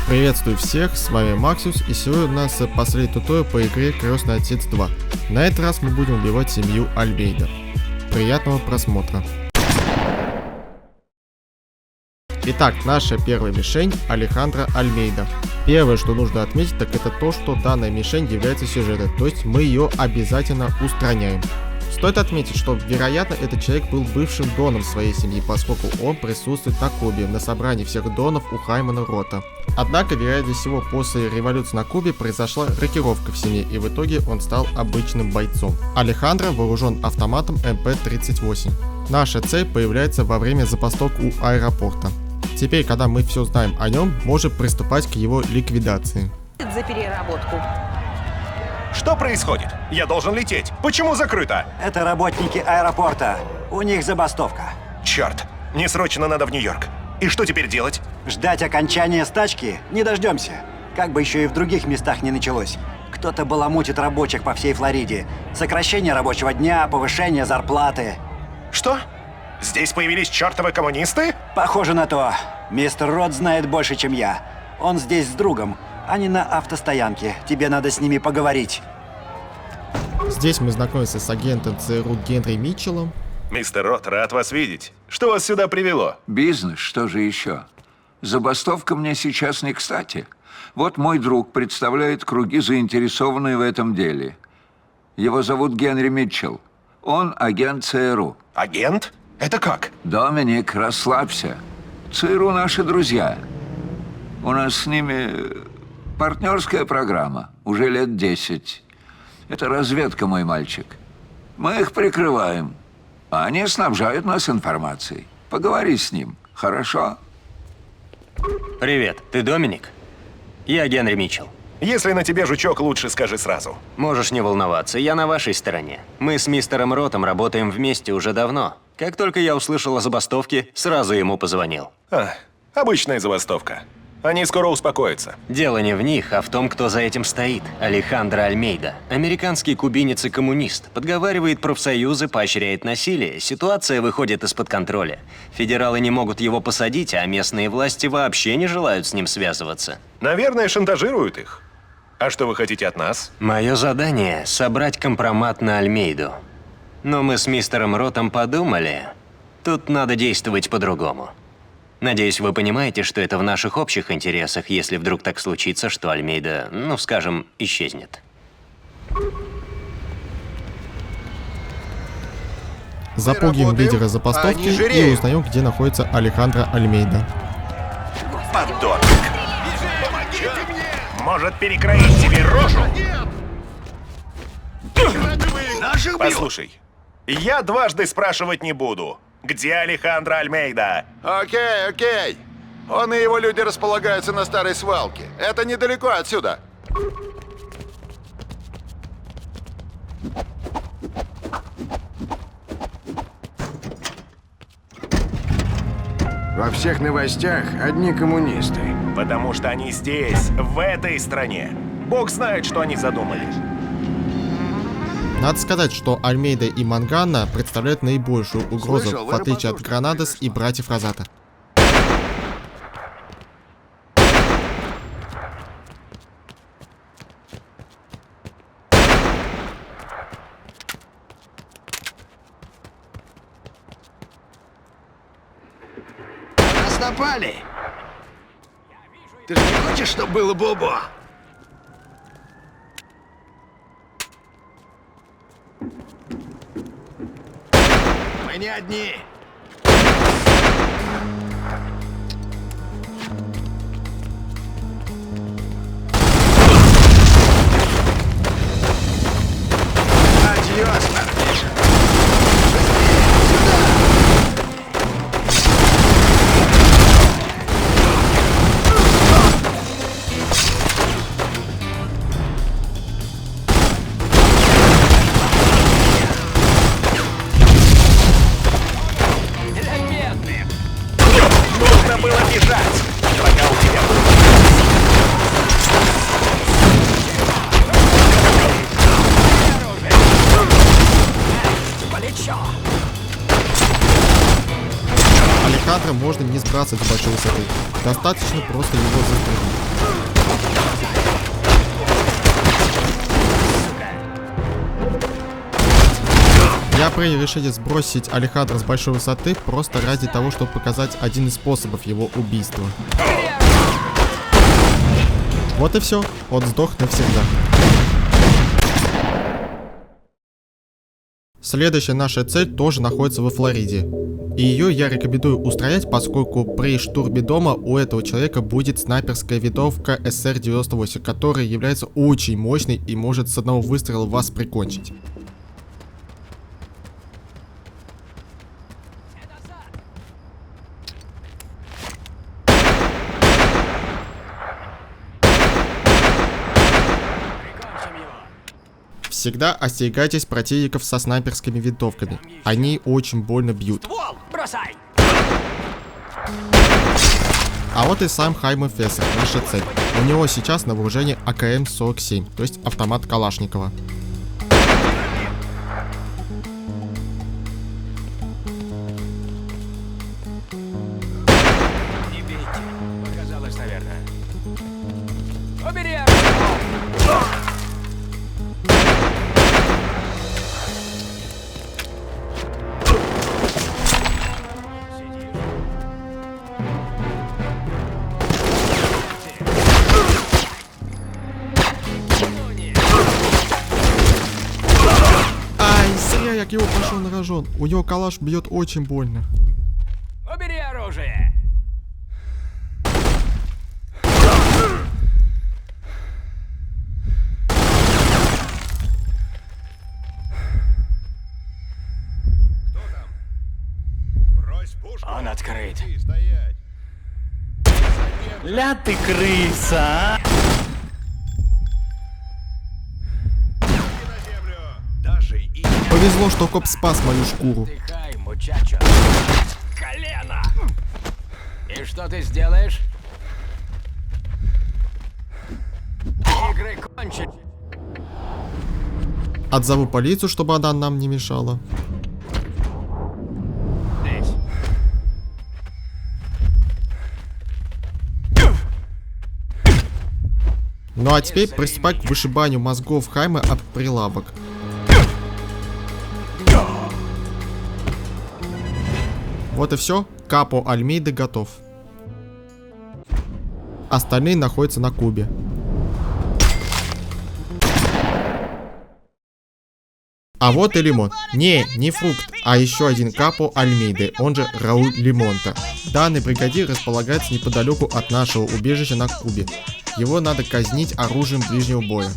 Приветствую всех, с вами Максус, и сегодня у нас последний туториал по игре Крестный Отец 2. На этот раз мы будем убивать семью Альмейда. Приятного просмотра. Итак, наша первая мишень — Алехандро Альмейда. Первое, что нужно отметить, так это то, что данная мишень является сюжетом, то есть мы ее обязательно устраняем. Стоит отметить, что, вероятно, этот человек был бывшим доном своей семьи, поскольку он присутствует на Кубе, на собрании всех донов у Хаймана Рота. Однако, вероятнее всего, после революции на Кубе произошла рокировка в семье, и в итоге он стал обычным бойцом. Алехандро вооружен автоматом МП-38. Наша цель появляется во время забастовок у аэропорта. Теперь, когда мы все знаем о нем, можем приступать к его ликвидации. За переработку. Что происходит? Я должен лететь. Почему закрыто? Это работники аэропорта. У них забастовка. Черт, мне срочно надо в Нью-Йорк. И что теперь делать? Ждать окончания стачки не дождемся. Как бы еще и в других местах не началось. Кто-то баламутит рабочих по всей Флориде. Сокращение рабочего дня, повышение зарплаты. Что? Здесь появились чертовы коммунисты? Похоже на то. Мистер Рот знает больше, чем я. Он здесь с другом. Они на автостоянке. Тебе надо с ними поговорить. Здесь мы знакомимся с агентом ЦРУ Генри Митчеллом. Мистер Рот, рад вас видеть. Что вас сюда привело? Бизнес, что же еще? Забастовка мне сейчас не кстати. Вот мой друг представляет круги, заинтересованные в этом деле. Его зовут Генри Митчелл. Он агент ЦРУ. Агент? Это как? Доминик, расслабься. ЦРУ наши друзья. У нас с ними партнерская программа. Уже лет 10. Это разведка, мой мальчик. Мы их прикрываем. А они снабжают нас информацией. Поговори с ним, хорошо? Привет, ты Доминик? Я Генри Митчелл. Если на тебе жучок, лучше скажи сразу. Можешь не волноваться, я на вашей стороне. Мы с мистером Ротом работаем вместе уже давно. Как только я услышал о забастовке, сразу ему позвонил. Обычная забастовка. Они скоро успокоятся. Дело не в них, а в том, кто за этим стоит. Алехандро Альмейда. Американский кубинец и коммунист. Подговаривает профсоюзы, поощряет насилие. Ситуация выходит из-под контроля. Федералы не могут его посадить, а местные власти вообще не желают с ним связываться. Наверное, шантажируют их. А что вы хотите от нас? Мое задание – собрать компромат на Альмейду. Но мы с мистером Ротом подумали, тут надо действовать по-другому. Надеюсь, вы понимаете, что это в наших общих интересах, если вдруг так случится, что Альмейда, скажем, исчезнет. Запугиваем лидера забастовки и узнаем, где находится Алехандро Альмейда. Подонок! Может, перекроить себе рожу? Послушай, я дважды спрашивать не буду. Где Алехандро Альмейда? Окей. Он и его люди располагаются на старой свалке. Это недалеко отсюда. Во всех новостях одни коммунисты. Потому что они здесь, в этой стране. Бог знает, что они задумали. Надо сказать, что Альмейда и Мангана представляют наибольшую угрозу, Слышал, в отличие от вы Гранадес и братьев Розата. Нас напали! Ты же не хочешь, чтобы было Бобо? Мы не одни. Адьос, парниша. Нужно было бежать, пока у тебя был. Алехандро можно не сбрасывать с большой высоты. Достаточно просто его застрелить. Я принял решение сбросить Алехандро с большой высоты просто ради того, чтобы показать один из способов его убийства. Вот и все, он сдох навсегда. Следующая наша цель тоже находится во Флориде. И ее я рекомендую устранять, поскольку при штурме дома у этого человека будет снайперская винтовка СР-98, которая является очень мощной и может с одного выстрела вас прикончить. Всегда остерегайтесь противников со снайперскими винтовками. Они очень больно бьют. А вот и сам Хайме Фессер, наша цель. У него сейчас на вооружении АКМ-47, то есть автомат Калашникова. Не бейте. Показалось, наверное. Убери! Як его пошел на рожон. У него калаш бьет очень больно. Убери оружие! Брось пушку. Он открыт. Стоять. Ля ты крыса, а! На землю. Даже и... Повезло, что коп спас мою шкуру. Отдыхай, мучачо. Колено! И что ты сделаешь? Игры кончились. Отзову полицию, чтобы она нам не мешала. Здесь. Ну а теперь приступать к вышибанию мозгов Хайме об прилавок. Вот и все, Капо Альмейда готов. Остальные находятся на кубе. А вот и Лимон. Не фрукт, а еще один Капо Альмейды, он же Рауль Лимонта. Данный бригадир располагается неподалеку от нашего убежища на Кубе. Его надо казнить оружием ближнего боя.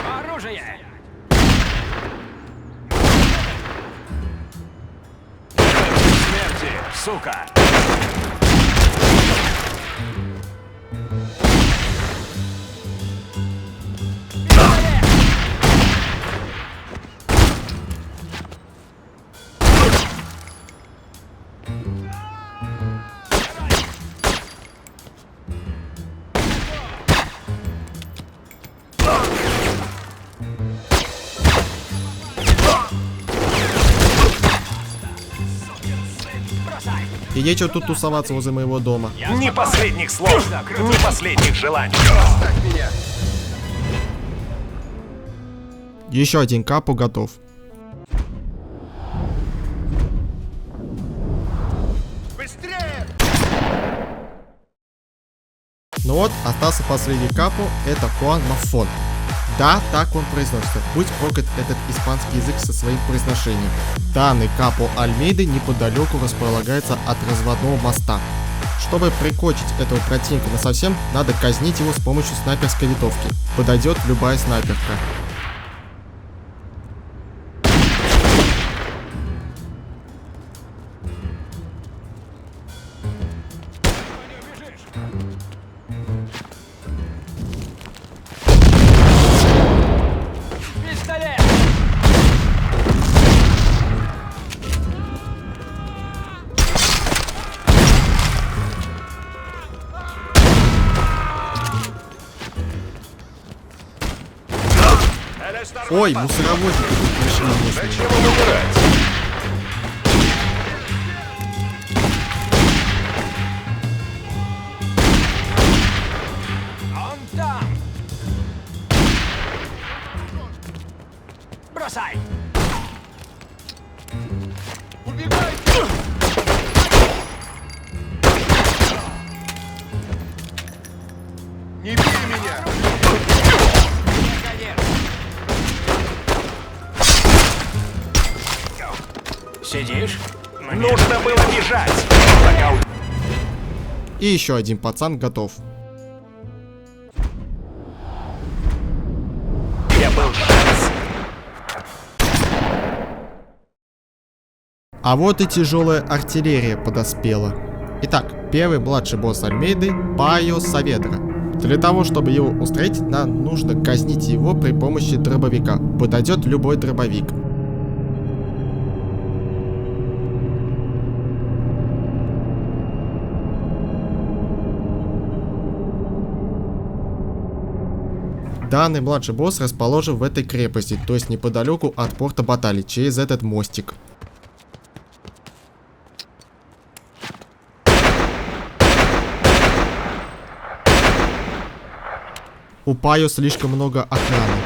Оружие! Смерти, сука! И нечего тут тусоваться возле моего дома. Ни последних слов, ни последних желаний. Еще один Капо готов. Быстрее! Ну вот, остался последний Капо, это Хуан Мафон. Да, так он произносится. Будь проклят этот испанский язык со своим произношением. Данный Капо Альмейды неподалеку располагается от разводного моста. Чтобы прикончить этого противника насовсем, надо казнить его с помощью снайперской винтовки. Подойдет любая снайперка. Пистолет! Ой, мусоровозики тут пришли местные. Зачем им умирать? Он там! Бросай! Не бей меня! Сидишь? Нужно было бежать! Пока И еще один пацан готов. у тебя был шанс. А вот и тяжелая артиллерия подоспела. Итак, первый младший босс Альмейды — Пайо Саведра. Для того, чтобы его устроить, нам нужно казнить его при помощи дробовика. Подойдет любой дробовик. Данный младший босс расположен в этой крепости, то есть неподалеку от порта Баталий, через этот мостик. У Пайо слишком много охраны.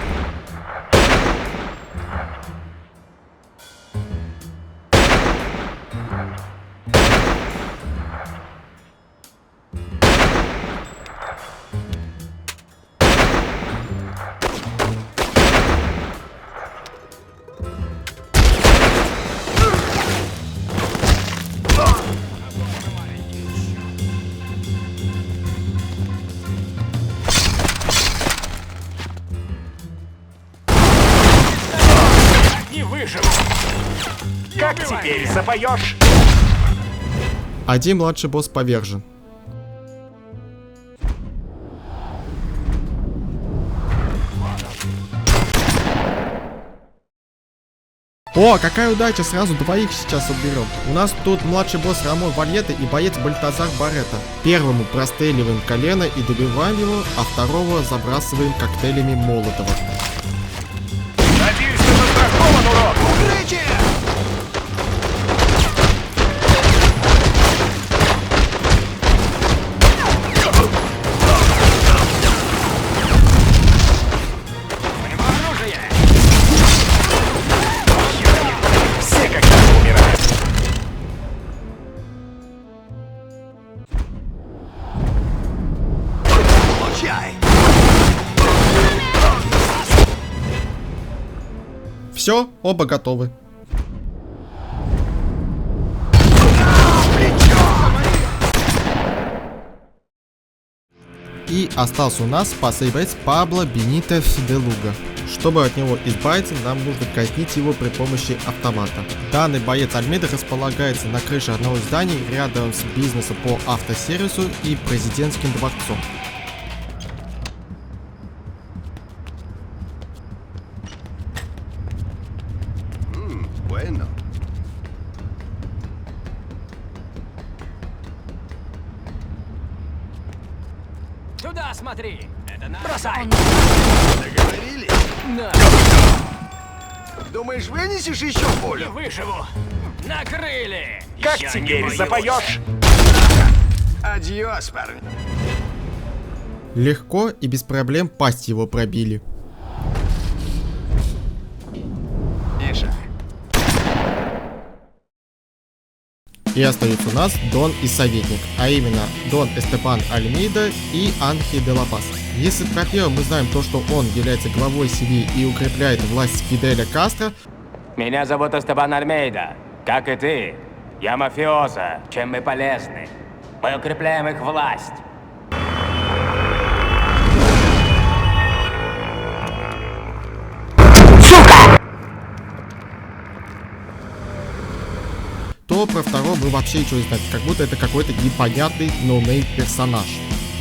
Не выживу! Как теперь запоешь? Один младший босс повержен. О, какая удача, сразу двоих сейчас уберем. У нас тут младший босс Рамон Вальета и боец Бальтазар Баретта. Первому простреливаем колено и добиваем его, а второго забрасываем коктейлями Молотова. Надеюсь, ты застрахован, урод! Укрытие! Оружие! Все когда-то умирают. Получай! Все, оба готовы. И остался у нас последний боец Пабло Бенитес де Луга. Чтобы от него избавиться, нам нужно казнить его при помощи автомата. Данный боец Альмейда располагается на крыше одного из зданий рядом с бизнесом по автосервису и президентским дворцом. Bueno. Туда смотри! Это на... Бросай! Договорились? На! Думаешь, вынесешь еще Не пулю? выживу! Накрыли! Как Я не теперь боюсь. запоешь? Адьос, парни. Легко и без проблем пасть его пробили. Миша. И остаются у нас Дон и Советник, а именно Дон Эстебан Альмейда и Анхи де ла Пас. Если про первого мы знаем то, что он является главой семьи и укрепляет власть Фиделя Кастро, Меня зовут Эстебан Альмейда. Как и ты. Я мафиоза. Чем мы полезны? Мы укрепляем их власть. то про второго мы вообще ничего не знаем, как будто это какой-то непонятный ноунейм персонаж.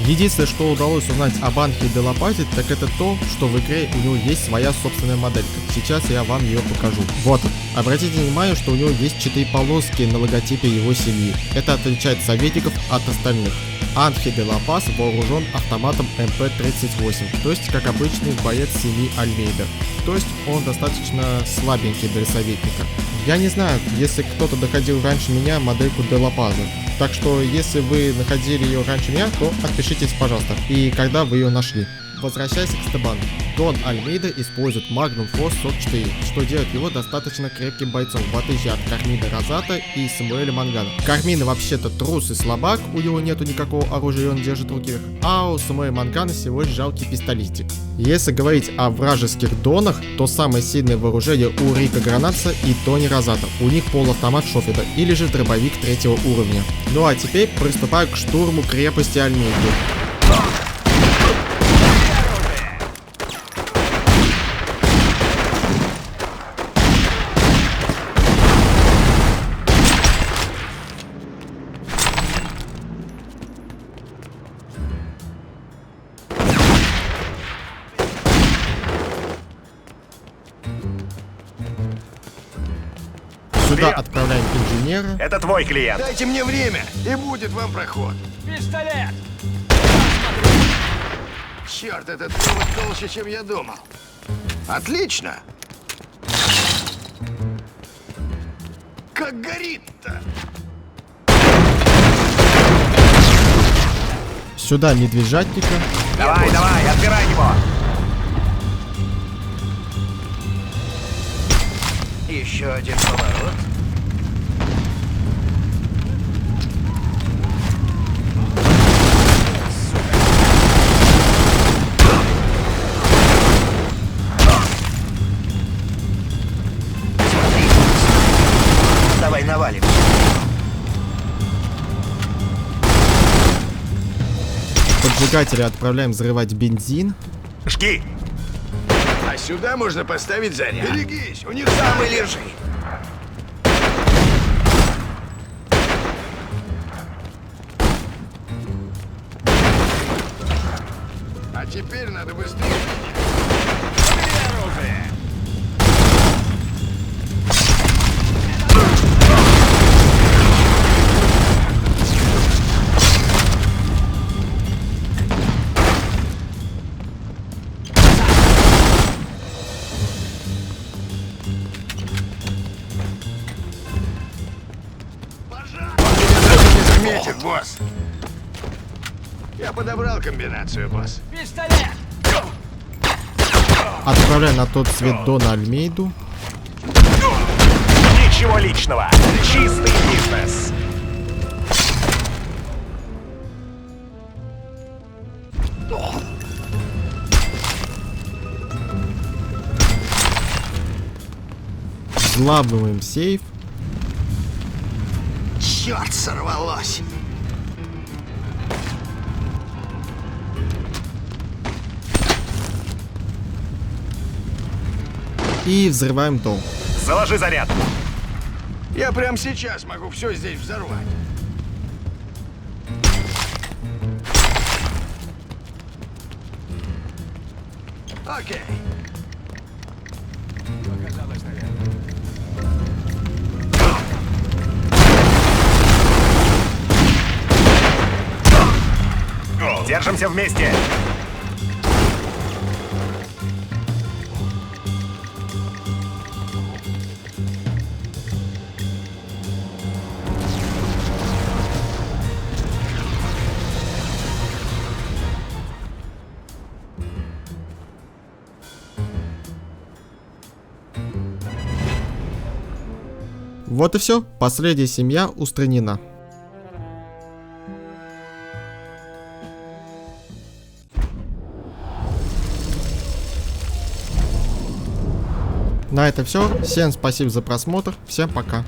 Единственное, что удалось узнать об Анхе де ла Пазе, так это то, что в игре у него есть своя собственная моделька. Сейчас я вам ее покажу. Вот он, Обратите внимание, что у него есть 4 полоски на логотипе его семьи. Это отличает советников от остальных. Анхе де ла Пас вооружен автоматом МП-38, то есть как обычный боец семьи Альмейда. То есть он достаточно слабенький для советника. Я не знаю, если кто-то доходил раньше меня модельку де ла Паза. Так что если вы находили ее раньше меня, то отпишитесь, пожалуйста. И когда вы ее нашли. Возвращаясь к Стебану. Дон Альмейда использует Magnum Force 44, что делает его достаточно крепким бойцом, в отличие от Кармина Розата и Самуэля Мангана. Кармина вообще-то трус и слабак, у него нету никакого оружия, и он держит руки вверх, а у Самуэля Мангана всего лишь жалкий пистолетик. Если говорить о вражеских донах, то самое сильное вооружение у Рика Гранатса и Тони Розата. У них полуавтомат Шофеда или же дробовик 3-го уровня. Ну а теперь приступаю к штурму крепости Альмейды. Сюда отправляем инженера. Это твой клиент. Дайте мне время, и будет вам проход. Пистолет! Черт, этот провод толще, чем я думал. Отлично. Как горит-то? Сюда медвежатника. Давай, давай, отбирай его. Еще один поворот. Давай навалим. Поджигателя отправляем взрывать бензин. Жги. А сюда можно поставить заряд. Берегись, у них самый лежи. А теперь надо быстрее. Оружие! Босс. Я подобрал комбинацию, босс. Пистолет! Отправляем на тот свет Дона Альмейду. Ничего личного. Чистый бизнес. Взламываем сейф. Черт, сорвалось. И взрываем дом. Заложи заряд. Я прямо сейчас могу все здесь взорвать. Окей. Показалось, наверное. Держимся вместе. Вот и все. Последняя семья устранена. На этом все. Всем спасибо за просмотр. Всем пока.